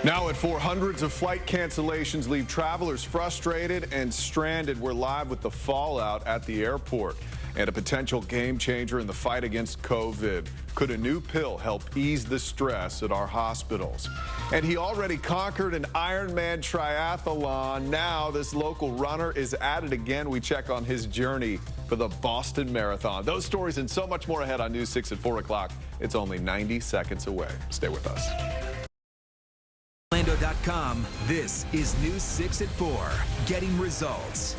Now at 4, hundreds of flight cancellations leave travelers frustrated and stranded. We're live with the fallout at the airport and a potential game changer in the fight against COVID. Could a new pill help ease the stress at our hospitals? And he already conquered an Ironman triathlon. Now this local runner is at it again. We check on his journey for the Boston Marathon. Those stories and so much more ahead on News 6 at 4 o'clock. It's only 90 seconds away. Stay with us. Orlando.com. This is News 6 at 4. Getting results.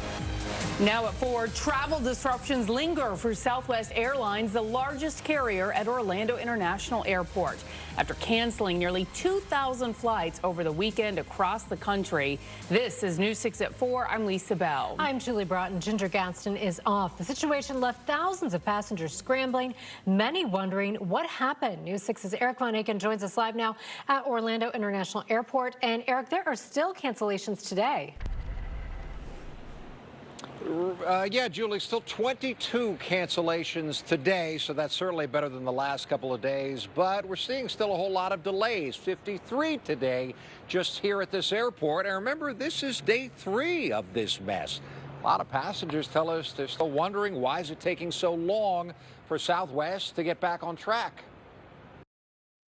Now at 4, travel disruptions linger for Southwest Airlines, the largest carrier at Orlando International Airport. After canceling nearly 2,000 flights over the weekend across the country. This is News 6 at 4. I'm Lisa Bell. I'm Julie Broughton. Ginger Gaston is off. The situation left thousands of passengers scrambling, many wondering what happened. News 6's Eric Von Aken joins us live now at Orlando International Airport. And Eric, there are still cancellations today. Yeah, Julie, still 22 cancellations today, so that's certainly better than the last couple of days. But we're seeing still a whole lot of delays, 53 today just here at this airport. And remember, this is day 3 of this mess. A lot of passengers tell us they're still wondering why is it taking so long for Southwest to get back on track.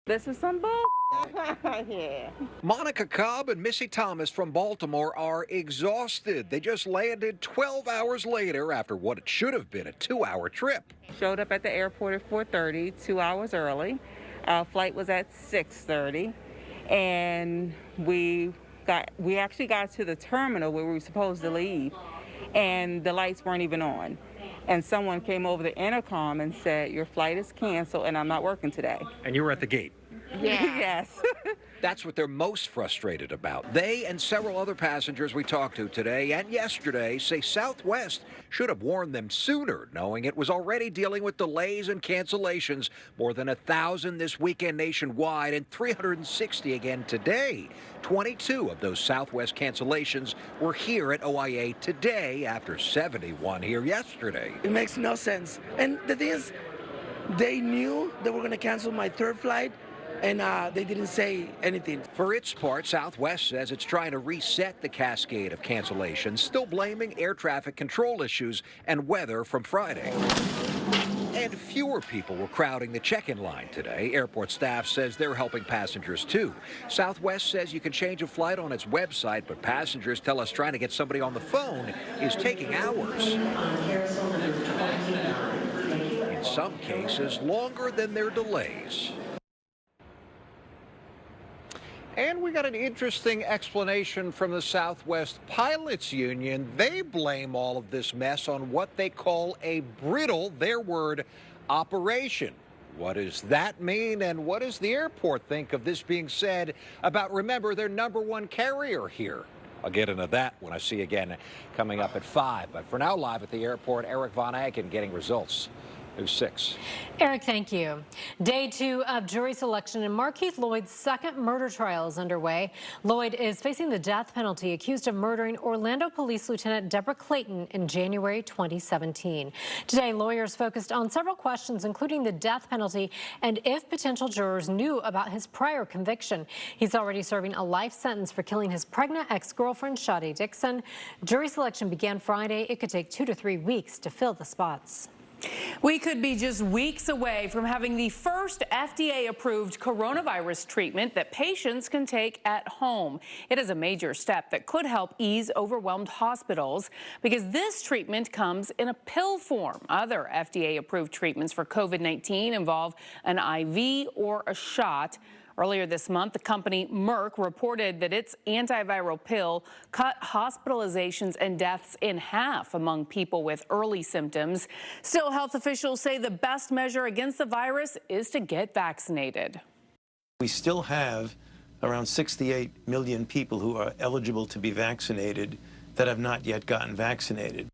This is some bull. Yeah. Monica Cobb and Missy Thomas from Baltimore are exhausted. They just landed 12 hours later after what it should have been a 2-hour trip. Showed up at the airport at 4:30, 2 hours early. Our flight was at 6:30, and we actually got to the terminal where we were supposed to leave, and the lights weren't even on. And someone came over the intercom and said, "Your flight is canceled, and I'm not working today." And you were at the gate. Yeah. Yes. That's what they're most frustrated about. They and several other passengers we talked to today and yesterday say Southwest should have warned them sooner, knowing it was already dealing with delays and cancellations. More than 1,000 this weekend nationwide and 360 again today. 22 of those Southwest cancellations were here at OIA today after 71 here yesterday. It makes no sense. And the thing is, they knew they were going to cancel my third flight, and they didn't say anything. For its part, Southwest says it's trying to reset the cascade of cancellations, still blaming air traffic control issues and weather from Friday. And fewer people were crowding the check-in line today. Airport staff says they're helping passengers too. Southwest says you can change a flight on its website, but passengers tell us trying to get somebody on the phone is taking hours. In some cases, longer than their delays. And we got an interesting explanation from the Southwest Pilots Union. They blame all of this mess on what they call a brittle, their word, operation. What does that mean, and what does the airport think of this being said about, remember, their #1 carrier here? I'll get into that when I see you again coming up at 5. But for now, live at the airport, Eric Von Aken getting results. News 6. Eric, thank you. Day 2 of jury selection in Markeith Lloyd's second murder trial is underway. Lloyd is facing the death penalty, accused of murdering Orlando Police Lieutenant Deborah Clayton in January 2017. Today, lawyers focused on several questions, including the death penalty and if potential jurors knew about his prior conviction. He's already serving a life sentence for killing his pregnant ex-girlfriend, Shade Dixon. Jury selection began Friday. It could take 2 to 3 weeks to fill the spots. We could be just weeks away from having the first FDA-approved coronavirus treatment that patients can take at home. It is a major step that could help ease overwhelmed hospitals because this treatment comes in a pill form. Other FDA-approved treatments for COVID-19 involve an IV or a shot. Earlier this month, the company Merck reported that its antiviral pill cut hospitalizations and deaths in half among people with early symptoms. Still, health officials say the best measure against the virus is to get vaccinated. We still have around 68 million people who are eligible to be vaccinated that have not yet gotten vaccinated.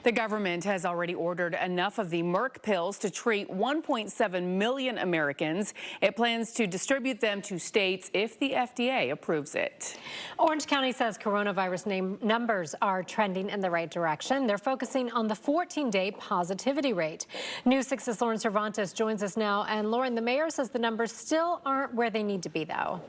The government has already ordered enough of the Merck pills to treat 1.7 million Americans. It plans to distribute them to states if the FDA approves it. Orange County says coronavirus numbers are trending in the right direction. They're focusing on the 14-day positivity rate. News 6's Lauren Cervantes joins us now. And Lauren, the mayor says the numbers still aren't where they need to be, though.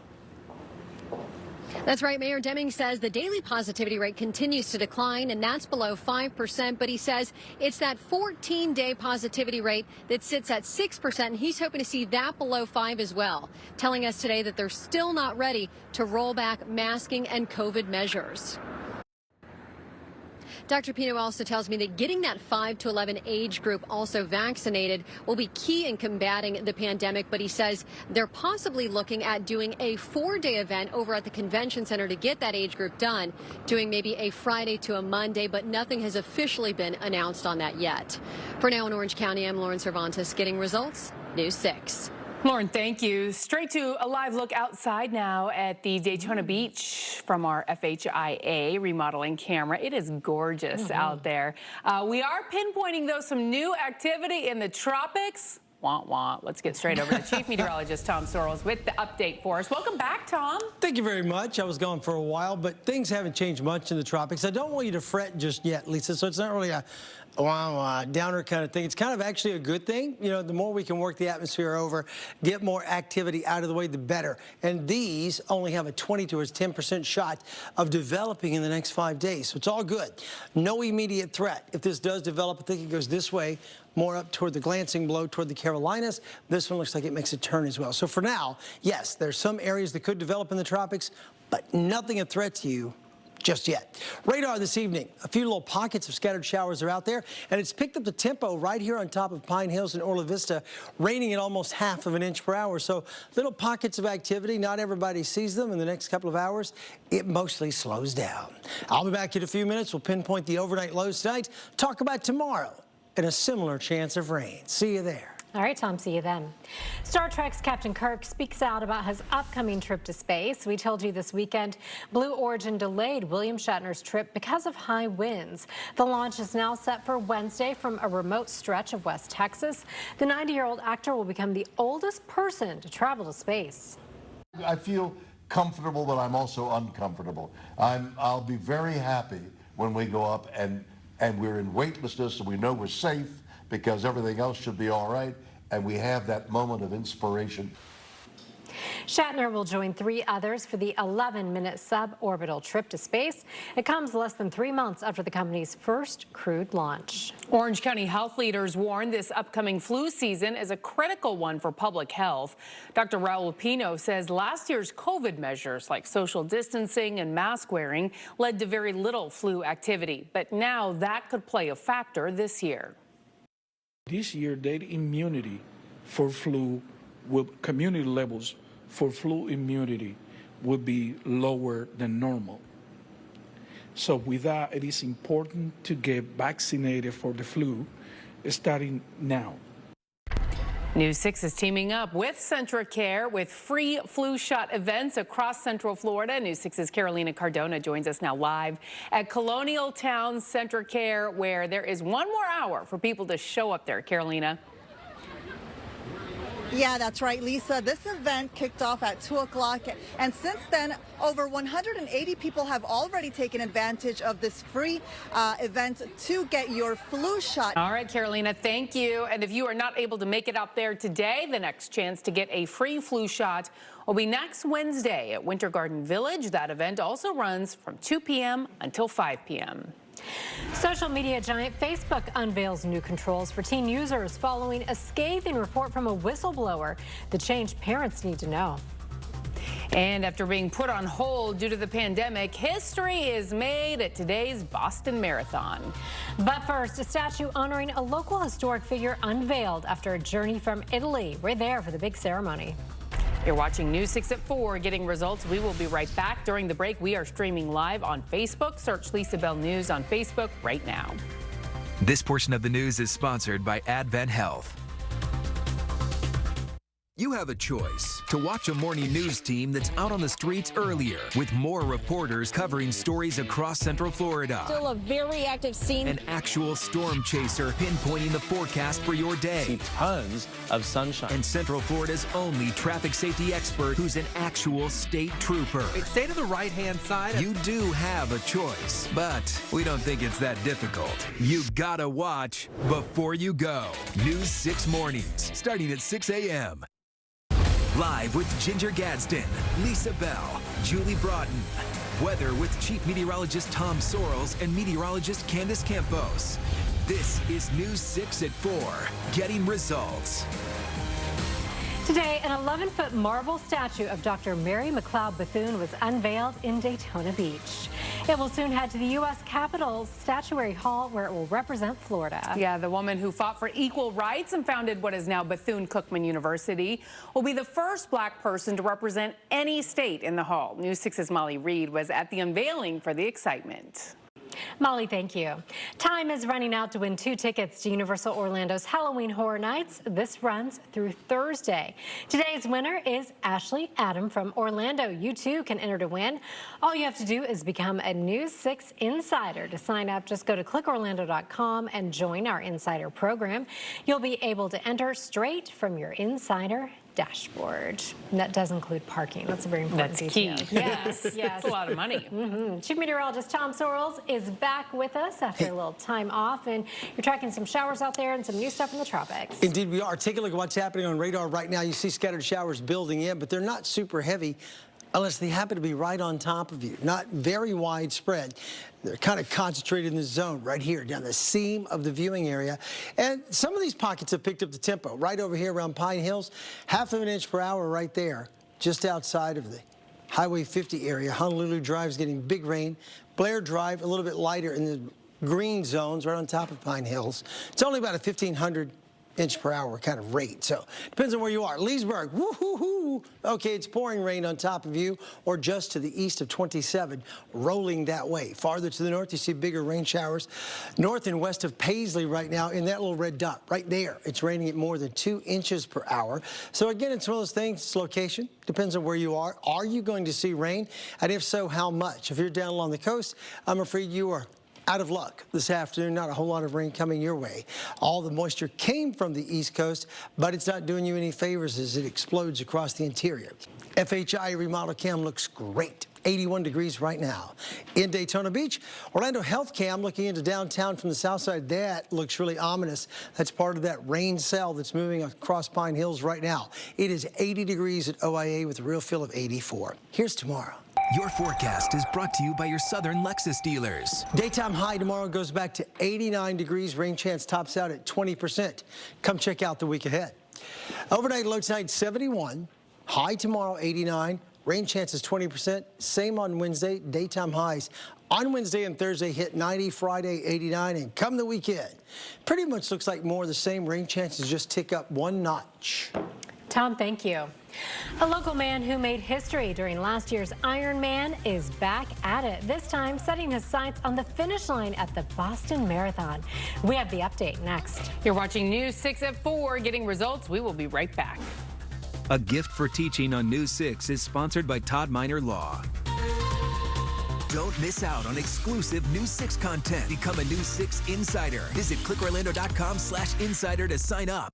That's right. Mayor Deming says the daily positivity rate continues to decline, and that's below 5%. But he says it's that 14-day positivity rate that sits at 6%, and he's hoping to see that below 5 as well, telling us today that they're still not ready to roll back masking and COVID measures. Dr. Pino also tells me that getting that 5 to 11 age group also vaccinated will be key in combating the pandemic. But he says they're possibly looking at doing a 4-day event over at the convention center to get that age group done, doing maybe a Friday to a Monday, but nothing has officially been announced on that yet. For now in Orange County, I'm Lauren Cervantes, getting results, News 6. Lauren, thank you. Straight to a live look outside now at the Daytona Beach from our FHIA remodeling camera. It is gorgeous out there. We are pinpointing, though, some new activity in the tropics. Wah, wah. Let's get straight over to Chief Meteorologist Tom Sorrells with the update for us. Welcome back, Tom. Thank you very much. I was gone for a while, but things haven't changed much in the tropics. I don't want you to fret just yet, Lisa, so it's not really a downer kind of thing. It's kind of actually a good thing. You know, the more we can work the atmosphere over, get more activity out of the way, the better. And these only have a 20 to a 10% shot of developing in the next 5 days. So it's all good. No immediate threat. If this does develop, I think it goes this way, more up toward the glancing blow toward the Carolinas. This one looks like it makes a turn as well. So for now, yes, there's some areas that could develop in the tropics, but nothing a threat to you just yet. Radar this evening, a few little pockets of scattered showers are out there, and it's picked up the tempo right here on top of Pine Hills and Orla Vista, raining at almost ½ of an inch per hour. So little pockets of activity. Not everybody sees them in the next couple of hours. It mostly slows down. I'll be back in a few minutes. We'll pinpoint the overnight lows tonight, talk about tomorrow, and a similar chance of rain. See you there. All right, Tom, see you then. Star Trek's Captain Kirk speaks out about his upcoming trip to space. We told you this weekend Blue Origin delayed William Shatner's trip because of high winds. The launch is now set for Wednesday from a remote stretch of West Texas. The 90-year-old actor will become the oldest person to travel to space. I feel comfortable, but I'm also uncomfortable. I'll be very happy when we go up and we're in weightlessness and we know we're safe, because everything else should be all right, and we have that moment of inspiration. Shatner will join 3 others for the 11-minute suborbital trip to space. It comes less than 3 months after the company's first crewed launch. Orange County health leaders warn this upcoming flu season is a critical one for public health. Dr. Raul Pino says last year's COVID measures like social distancing and mask wearing led to very little flu activity, but now that could play a factor this year. This year, the immunity for flu, community levels for flu immunity would be lower than normal. So with that, it is important to get vaccinated for the flu starting now. News 6 is teaming up with CentraCare with free flu shot events across Central Florida. News 6's Carolina Cardona joins us now live at Colonial Town CentraCare, where there is 1 more hour for people to show up there. Carolina. Yeah, that's right, Lisa. This event kicked off at 2 o'clock, and since then, over 180 people have already taken advantage of this free event to get your flu shot. All right, Carolina, thank you. And if you are not able to make it out there today, the next chance to get a free flu shot will be next Wednesday at Winter Garden Village. That event also runs from 2 p.m. until 5 p.m. Social media giant Facebook unveils new controls for teen users following a scathing report from a whistleblower. The change parents need to know. And after being put on hold due to the pandemic, history is made at today's Boston Marathon. But first, a statue honoring a local historic figure unveiled after a journey from Italy. We're there for the big ceremony. You're watching News 6 at 4, getting results. We will be right back. During the break, we are streaming live on Facebook. Search Lisa Bell News on Facebook right now. This portion of the news is sponsored by Advent Health. You have a choice to watch a morning news team that's out on the streets earlier with more reporters covering stories across Central Florida. Still a very active scene. An actual storm chaser pinpointing the forecast for your day. See tons of sunshine. And Central Florida's only traffic safety expert who's an actual state trooper. Stay to the right-hand side. You do have a choice, but we don't think it's that difficult. You've got to watch before you go. News 6 mornings, starting at 6 a.m. Live with Ginger Gadsden, Lisa Bell, Julie Broughton. Weather with Chief Meteorologist Tom Sorrells and Meteorologist Candace Campos. This is News 6 at 4, getting results. Today, an 11-foot marble statue of Dr. Mary McLeod Bethune was unveiled in Daytona Beach. It will soon head to the U.S. Capitol Statuary Hall, where it will represent Florida. Yeah, the woman who fought for equal rights and founded what is now Bethune-Cookman University will be the first black person to represent any state in the hall. News 6's Molly Reed was at the unveiling for the excitement. Molly, thank you. Time is running out to win 2 tickets to Universal Orlando's Halloween Horror Nights. This runs through Thursday. Today's winner is Ashley Adam from Orlando. You too can enter to win. All you have to do is become a News 6 Insider. To sign up, just go to clickorlando.com and join our Insider program. You'll be able to enter straight from your Insider dashboard. And that does include parking. That's a very important detail. That's key. Yes, yes. It's a lot of money. Chief Meteorologist Tom Sorrells is back with us after a little time off, and you're tracking some showers out there and some new stuff in the tropics. Indeed we are. Take a look at what's happening on radar right now. You see scattered showers building in, but they're not super heavy unless they happen to be right on top of you. Not very widespread. They're kind of concentrated in the zone right here down the seam of the viewing area. And some of these pockets have picked up the tempo. Right over here around Pine Hills, 1/2 inch per hour right there, just outside of the Highway 50 area. Honolulu Drive's getting big rain. Blair Drive, a little bit lighter in the green zones right on top of Pine Hills. It's only about a 1,500 inch per hour kind of rate. So depends on where you are. Leesburg, woo-hoo-hoo. Okay, it's pouring rain on top of you or just to the east of 27, rolling that way. Farther to the north, you see bigger rain showers. North and west of Paisley right now in that little red dot right there. It's raining at more than 2 inches per hour. So again, it's one of those things, it's location, depends on where you are. Are you going to see rain? And if so, how much? If you're down along the coast, I'm afraid you are out of luck this afternoon. Not a whole lot of rain coming your way. All the moisture came from the East Coast, but it's not doing you any favors as it explodes across the interior. FHI remodel cam looks great. 81 degrees right now. In Daytona Beach, Orlando Health Cam looking into downtown from the south side. That looks really ominous. That's part of that rain cell that's moving across Pine Hills right now. It is 80 degrees at OIA with a real feel of 84. Here's tomorrow. Your forecast is brought to you by your Southern Lexus dealers. Daytime high tomorrow goes back to 89 degrees. Rain chance tops out at 20%. Come check out the week ahead. Overnight low tonight 71. High tomorrow 89. Rain chances 20%. Same on Wednesday. Daytime highs on Wednesday and Thursday hit 90. Friday 89. And come the weekend, pretty much looks like more of the same. Rain chances just tick up 1 notch. Tom, thank you. A local man who made history during last year's Ironman is back at it, this time setting his sights on the finish line at the Boston Marathon. We have the update next. You're watching News 6 at 4, getting results. We will be right back. A gift for teaching on News 6 is sponsored by Todd Minor Law. Don't miss out on exclusive News 6 content. Become a News 6 Insider. Visit clickorlando.com/insider to sign up.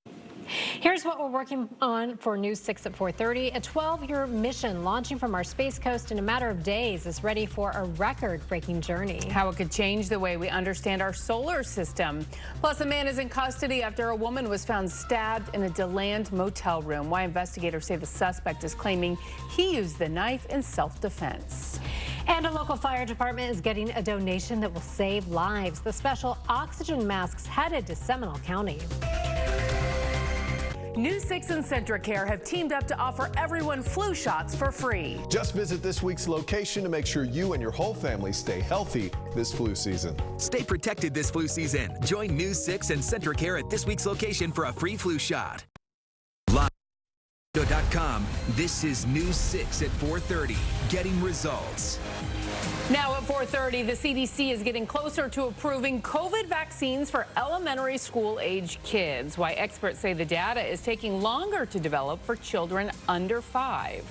Here's what we're working on for News 6 at 4:30. A 12-year mission launching from our Space Coast in a matter of days is ready for a record-breaking journey. How it could change the way we understand our solar system. Plus, a man is in custody after a woman was found stabbed in a DeLand motel room. Why investigators say the suspect is claiming he used the knife in self-defense. And a local fire department is getting a donation that will save lives. The special oxygen masks headed to Seminole County. News 6 and CentraCare have teamed up to offer everyone flu shots for free. Just visit this week's location to make sure you and your whole family stay healthy this flu season. Stay protected this flu season. Join News 6 and CentraCare at this week's location for a free flu shot. Live.com. This is News 6 at 4:30. Getting results. Now at 4:30, the CDC is getting closer to approving COVID vaccines for elementary school age kids. Why experts say the data is taking longer to develop for children under 5.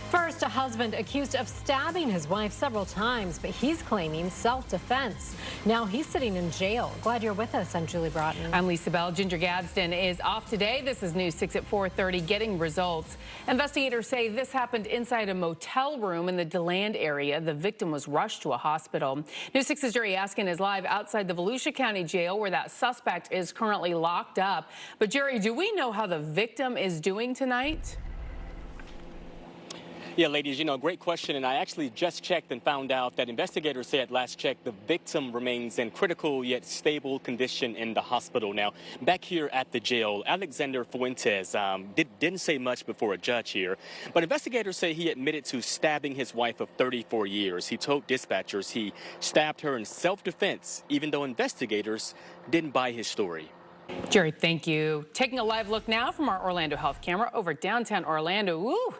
First, a husband accused of stabbing his wife several times, but he's claiming self-defense. Now he's sitting in jail. Glad you're with us. I'm Julie Broughton. I'm Lisa Bell. Ginger Gadsden is off today. This is News 6 at 4:30, getting results. Investigators say this happened inside a motel room in the DeLand area. The victim was rushed to a hospital. News 6's Jerry Askin is live outside the Volusia County Jail where that suspect is currently locked up. But Jerry, do we know how the victim is doing tonight? Yeah, ladies, great question. And I actually just checked and found out that investigators said last check the victim remains in critical yet stable condition in the hospital. Now, back here at the jail, Alexander Fuentes didn't say much before a judge here, but investigators say he admitted to stabbing his wife of 34 years. He told dispatchers he stabbed her in self-defense, even though investigators didn't buy his story. Jerry, thank you. Taking a live look now from our Orlando Health camera over downtown Orlando. Woo!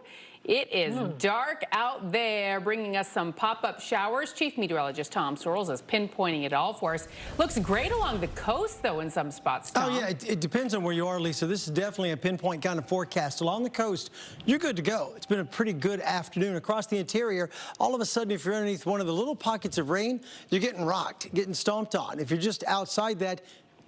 It is dark out there, bringing us some pop-up showers. Chief Meteorologist Tom Sorrells is pinpointing it all for us. Looks great along the coast, though, in some spots, Tom. Oh, yeah, it depends on where you are, Lisa. This is definitely a pinpoint kind of forecast. Along the coast, you're good to go. It's been a pretty good afternoon. Across the interior, all of a sudden, if you're underneath one of the little pockets of rain, you're getting rocked, getting stomped on. If you're just outside that,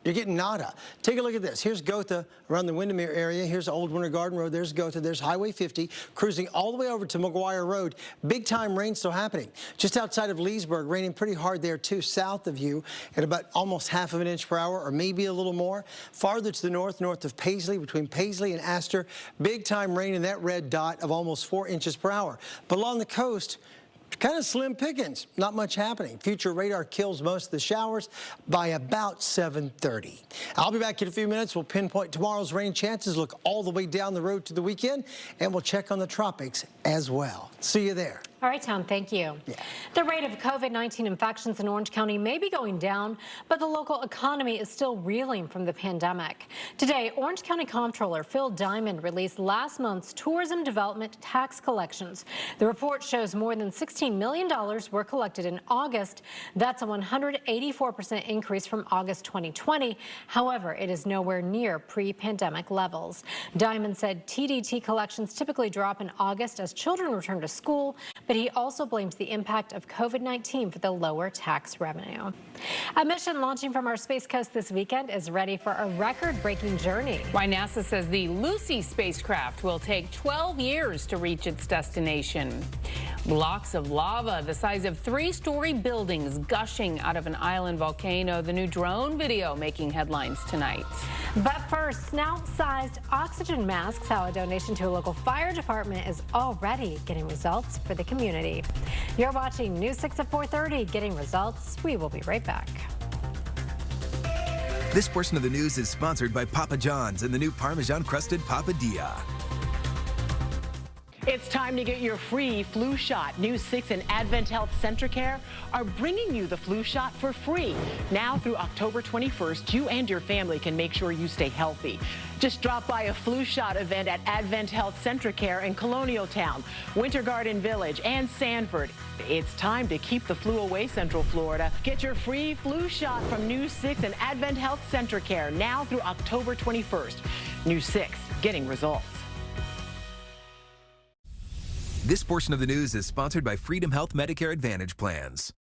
you're getting nada. Take a look at this. Here's Gotha around the Windermere area. Here's Old Winter Garden Road. There's Gotha. There's Highway 50 cruising all the way over to McGuire Road. Big time rain still happening. Just outside of Leesburg, raining pretty hard there too, south of you at about almost half of an inch per hour or maybe a little more. Farther to the north of Paisley, between Paisley and Astor, big time rain in that red dot of almost 4 inches per hour. But along the coast, kind of slim pickings, not much happening. Future radar kills most of the showers by about 7:30. I'll be back in a few minutes. We'll pinpoint tomorrow's rain chances, look all the way down the road to the weekend, and we'll check on the tropics as well. See you there. All right, Tom, thank you. Yeah. The rate of COVID-19 infections in Orange County may be going down, but the local economy is still reeling from the pandemic. Today, Orange County Comptroller Phil Diamond released last month's tourism development tax collections. The report shows more than $16 million were collected in August. That's a 184% increase from August 2020. However, it is nowhere near pre-pandemic levels. Diamond said TDT collections typically drop in August as children return to school, but he also blames the impact of COVID-19 for the lower tax revenue. A mission launching from our Space Coast this weekend is ready for a record-breaking journey. Why NASA says the Lucy spacecraft will take 12 years to reach its destination. Blocks of lava the size of 3-story buildings gushing out of an island volcano. The new drone video making headlines tonight. But first, snout-sized oxygen masks, how a donation to a local fire department is already getting results for the community. You're watching News 6 at 4:30, getting results. We will be right back. This portion of the news is sponsored by Papa John's and the new Parmesan-crusted Papadilla. It's time to get your free flu shot. News 6 and Advent Health Centricare are bringing you the flu shot for free. Now through October 21st, you and your family can make sure you stay healthy. Just drop by a flu shot event at Advent Health Centricare in Colonial Town, Winter Garden Village, and Sanford. It's time to keep the flu away, Central Florida. Get your free flu shot from News 6 and Advent Health Centricare now through October 21st. News 6, getting results. This portion of the news is sponsored by Freedom Health Medicare Advantage Plans.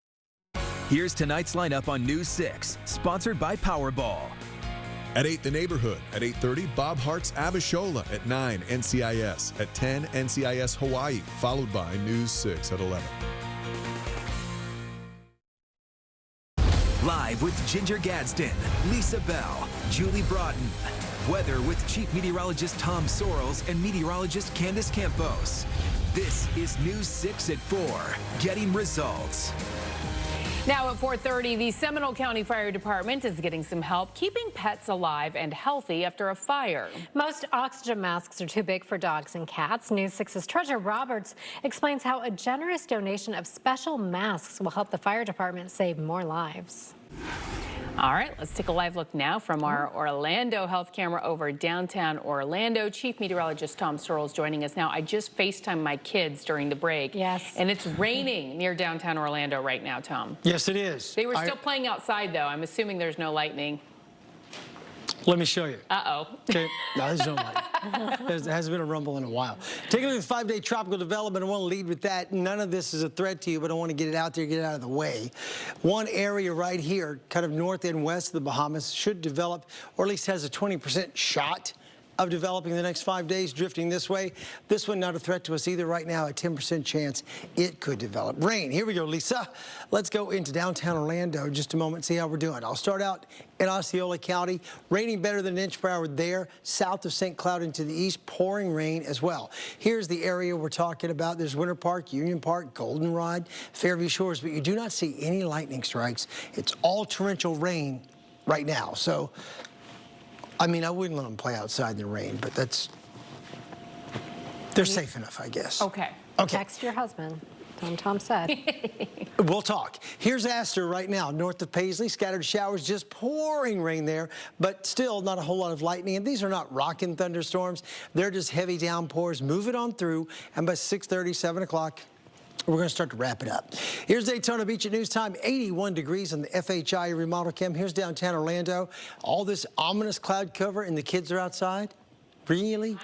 Here's tonight's lineup on News 6, sponsored by Powerball. At 8, The Neighborhood. At 8:30, Bob Hart's Abishola. At 9, NCIS. At 10, NCIS Hawaii, followed by News 6 at 11. Live with Ginger Gadsden, Lisa Bell, Julie Broughton. Weather with Chief Meteorologist Tom Sorrells and Meteorologist Candace Campos. This is News 6 at 4, getting results. Now at 4:30, the Seminole County Fire Department is getting some help keeping pets alive and healthy after a fire. Most oxygen masks are too big for dogs and cats. News 6's Treasure Roberts explains how a generous donation of special masks will help the fire department save more lives. All right, let's take a live look now from our Orlando Health camera over downtown Orlando. Chief Meteorologist Tom Sorrells joining us now. I just FaceTimed my kids during the break. Yes. And it's raining near downtown Orlando right now, Tom. Yes, it is. They were still playing outside, though. I'm assuming there's no lightning. Let me show you. Uh-oh. Okay. No, there's no lightning. There hasn't been a rumble in a while. Take a look at the 5-day tropical development. I want to lead with that. None of this is a threat to you, but I want to get it out there, get it out of the way. One area right here, kind of north and west of the Bahamas, should develop, or at least has a 20% shot of developing the next 5 days, drifting this way. This one not a threat to us either right now, a 10% chance it could develop. Rain, here we go, Lisa. Let's go into downtown Orlando in just a moment, see how we're doing. I'll start out in Osceola County, raining better than an inch per hour there, south of St. Cloud into the east, pouring rain as well. Here's the area we're talking about. There's Winter Park, Union Park, Goldenrod, Fairview Shores, but you do not see any lightning strikes. It's all torrential rain right now. So, I mean, I wouldn't let them play outside in the rain, but they're safe enough, I guess. Okay. Text your husband. Tom said. We'll talk. Here's Astor right now, north of Paisley. Scattered showers, just pouring rain there, but still not a whole lot of lightning. And these are not rocking thunderstorms. They're just heavy downpours. Move it on through. And by 6:30, 7 o'clock, we're going to start to wrap it up. Here's Daytona Beach at news time, 81 degrees on the FHI remodel cam. Here's downtown Orlando. All this ominous cloud cover and the kids are outside. Really?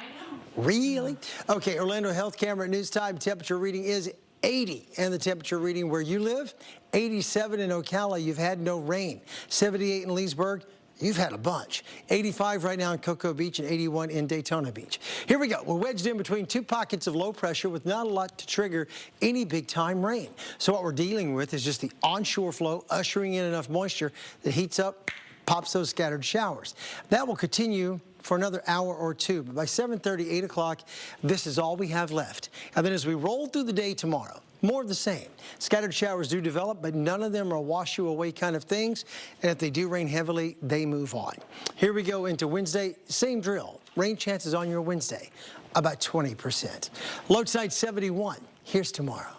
Really? Okay, Orlando Health Camera at news time. Temperature reading is 80, and the temperature reading where you live, 87 in Ocala, you've had no rain. 78 in Leesburg, you've had a bunch. 85 right now in Cocoa Beach and 81 in Daytona Beach. Here we go. We're wedged in between two pockets of low pressure with not a lot to trigger any big time rain. So what we're dealing with is just the onshore flow ushering in enough moisture that heats up, pops those scattered showers. That will continue for another hour or two. But by 7:30, 8 o'clock, this is all we have left. And then as we roll through the day tomorrow, more of the same. Scattered showers do develop, but none of them are wash you away kind of things. And if they do rain heavily, they move on. Here we go into Wednesday, same drill. Rain chances on your Wednesday, about 20%. Low tide 71. Here's tomorrow.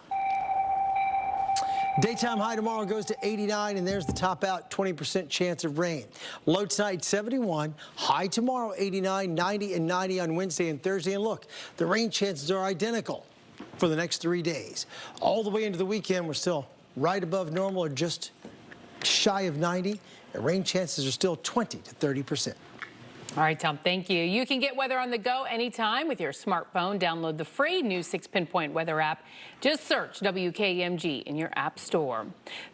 Daytime high tomorrow goes to 89, and there's the top out, 20% chance of rain. Low tide 71, high tomorrow 89, 90, and 90 on Wednesday and Thursday. And look, the rain chances are identical for the next 3 days. All the way into the weekend, we're still right above normal or just shy of 90. The rain chances are still 20 to 30%. All right, Tom, thank you. You can get weather on the go anytime with your smartphone. Download the free News 6 Pinpoint Weather app. Just search WKMG in your app store.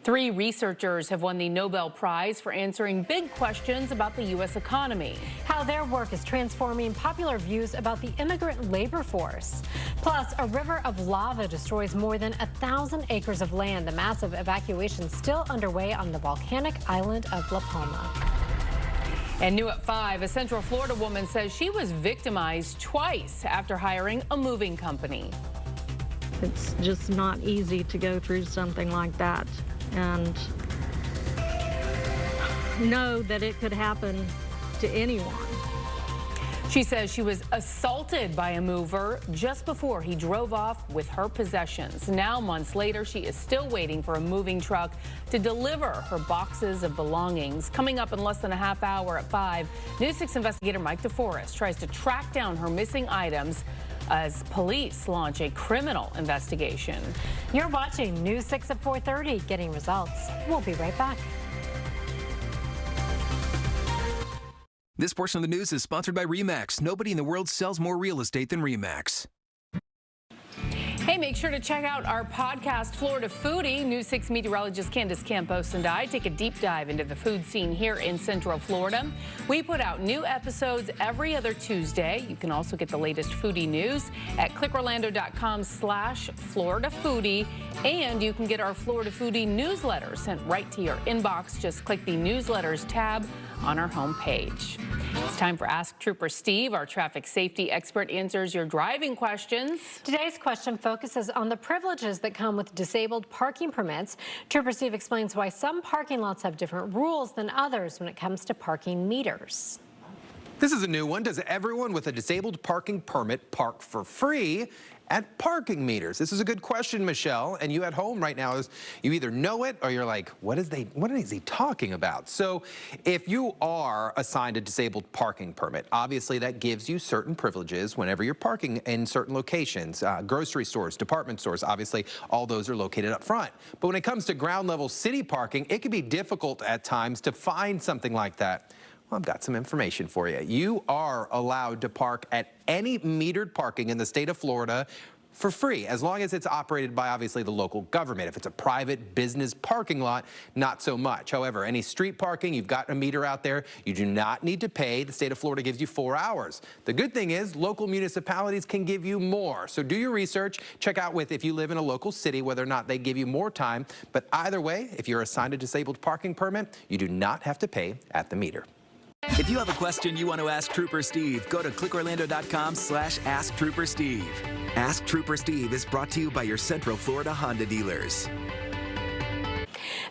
3 researchers have won the Nobel Prize for answering big questions about the U.S. economy. How their work is transforming popular views about the immigrant labor force. Plus, a river of lava destroys more than 1,000 acres of land. The massive evacuation still underway on the volcanic island of La Palma. And new at 5, a Central Florida woman says she was victimized twice after hiring a moving company. It's just not easy to go through something like that and know that it could happen to anyone. She says she was assaulted by a mover just before he drove off with her possessions. Now, months later, she is still waiting for a moving truck to deliver her boxes of belongings. Coming up in less than a half hour at 5, News 6 investigator Mike DeForest tries to track down her missing items as police launch a criminal investigation. You're watching News 6 at 4:30, getting results. We'll be right back. This portion of the news is sponsored by RE/MAX. Nobody in the world sells more real estate than RE/MAX. Hey, make sure to check out our podcast, Florida Foodie. News 6 meteorologist Candace Campos and I take a deep dive into the food scene here in Central Florida. We put out new episodes every other Tuesday. You can also get the latest foodie news at clickorlando.com/Florida Foodie. And you can get our Florida Foodie newsletter sent right to your inbox. Just click the newsletters tab on our homepage. It's time for Ask Trooper Steve. Our traffic safety expert answers your driving questions. Today's question focuses on the privileges that come with disabled parking permits. Trooper Steve explains why some parking lots have different rules than others when it comes to parking meters. This is a new one. Does everyone with a disabled parking permit park for free at parking meters? This is a good question, Michelle. And you at home right now, you either know it or you're like, what is he talking about? So if you are assigned a disabled parking permit, obviously that gives you certain privileges whenever you're parking in certain locations, grocery stores, department stores, obviously all those are located up front. But when it comes to ground level city parking, it can be difficult at times to find something like that. Well, I've got some information for you. You are allowed to park at any metered parking in the state of Florida for free, as long as it's operated by, obviously, the local government. If it's a private business parking lot, not so much. However, any street parking, you've got a meter out there, you do not need to pay. The state of Florida gives you 4 hours. The good thing is local municipalities can give you more. So do your research. Check out if you live in a local city, whether or not they give you more time. But either way, if you're assigned a disabled parking permit, you do not have to pay at the meter. If you have a question you want to ask Trooper Steve, go to clickorlando.com/AskTrooperSteve. Ask Trooper Steve is brought to you by your Central Florida Honda dealers.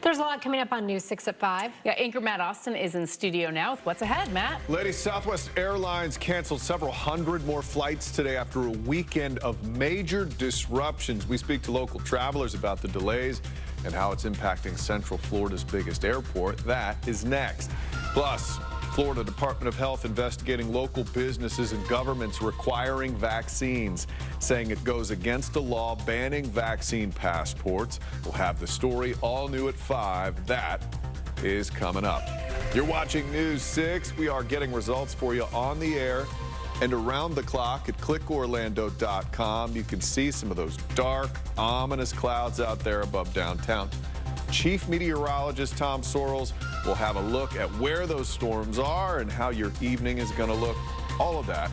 There's a lot coming up on News 6 at 5. Yeah, anchor Matt Austin is in studio now with what's ahead, Matt. Ladies, Southwest Airlines canceled several hundred more flights today after a weekend of major disruptions. We speak to local travelers about the delays and how it's impacting Central Florida's biggest airport. That is next. Plus, Florida Department of Health investigating local businesses and governments requiring vaccines, saying it goes against the law banning vaccine passports. We'll have the story all new at 5. That is coming up. You're watching News 6. We are getting results for you on the air and around the clock at clickorlando.com. You can see some of those dark, ominous clouds out there above downtown. Chief Meteorologist Tom Sorrells will have a look at where those storms are and how your evening is going to look. All of that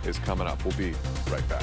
is coming up. We'll be right back.